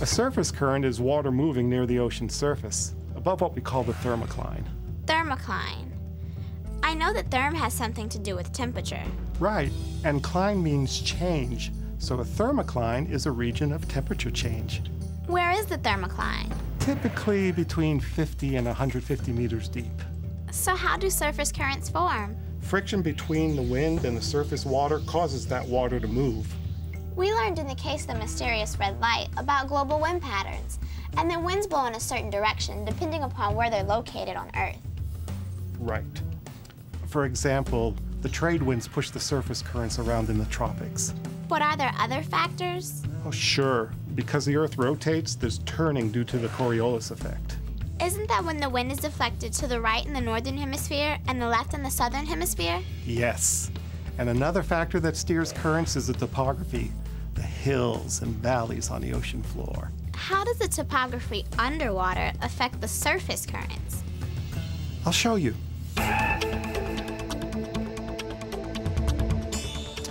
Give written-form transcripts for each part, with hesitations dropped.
A surface current is water moving near the ocean's surface, above what we call the thermocline. Thermocline. I know that therm has something to do with temperature. Right, and cline means change, so a thermocline is a region of temperature change. Where is the thermocline? Typically between 50 and 150 meters deep. So how do surface currents form? Friction between the wind and the surface water causes that water to move. We learned in the case of the mysterious red light about global wind patterns, and that winds blow in a certain direction depending upon where they're located on Earth. Right. For example, the trade winds push the surface currents around in the tropics. But are there other factors? Oh, sure. Because the Earth rotates, there's turning due to the Coriolis effect. Isn't that when the wind is deflected to the right in the northern hemisphere and the left in the southern hemisphere? Yes. And another factor that steers currents is the topography, the hills and valleys on the ocean floor. How does the topography underwater affect the surface currents? I'll show you.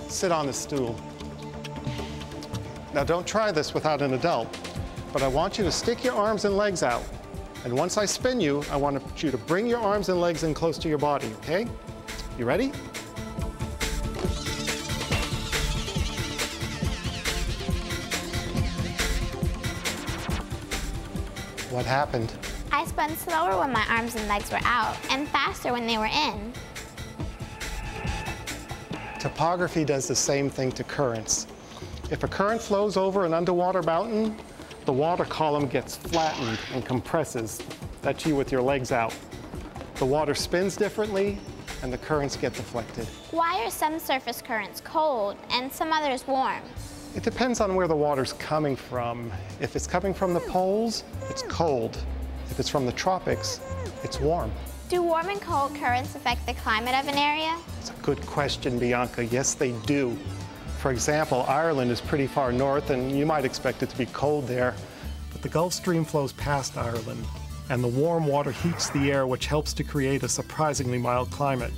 Sit on the stool. Now don't try this without an adult, but I want you to stick your arms and legs out. And once I spin you, I want you to bring your arms and legs in close to your body, okay? You ready? What happened? I spun slower when my arms and legs were out, and faster when they were in. Topography does the same thing to currents. If a current flows over an underwater mountain, the water column gets flattened and compresses. That's you with your legs out. The water spins differently, and the currents get deflected. Why are some surface currents cold and some others warm? It depends on where the water's coming from. If it's coming from the poles, it's cold. If it's from the tropics, it's warm. Do warm and cold currents affect the climate of an area? It's a good question, Bianca. Yes, they do. For example, Ireland is pretty far north, and you might expect it to be cold there. But the Gulf Stream flows past Ireland, and the warm water heats the air, which helps to create a surprisingly mild climate.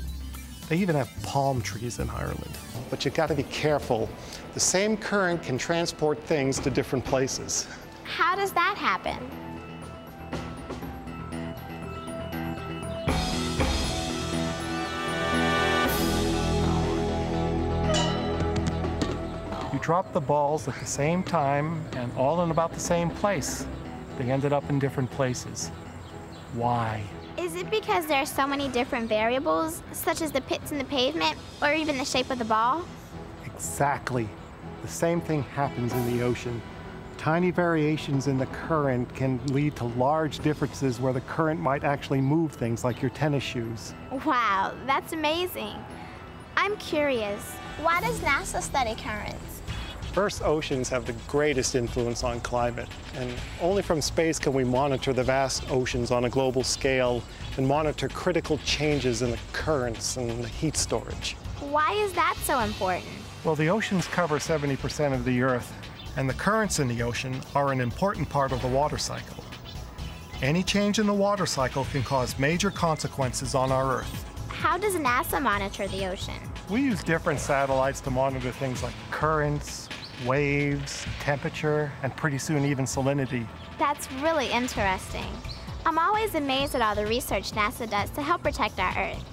They even have palm trees in Ireland. But you've got to be careful. The same current can transport things to different places. How does that happen? You dropped the balls at the same time and all in about the same place. They ended up in different places. Why? Is it because there are so many different variables, such as the pits in the pavement, or even the shape of the ball? Exactly. The same thing happens in the ocean. Tiny variations in the current can lead to large differences where the current might actually move things like your tennis shoes. Wow, that's amazing. I'm curious, why does NASA study currents? Earth's oceans have the greatest influence on climate, and only from space can we monitor the vast oceans on a global scale and monitor critical changes in the currents and the heat storage. Why is that so important? Well, the oceans cover 70% of the Earth, and the currents in the ocean are an important part of the water cycle. Any change in the water cycle can cause major consequences on our Earth. How does NASA monitor the ocean? We use different satellites to monitor things like currents, waves, temperature, and pretty soon even salinity. That's really interesting. I'm always amazed at all the research NASA does to help protect our Earth.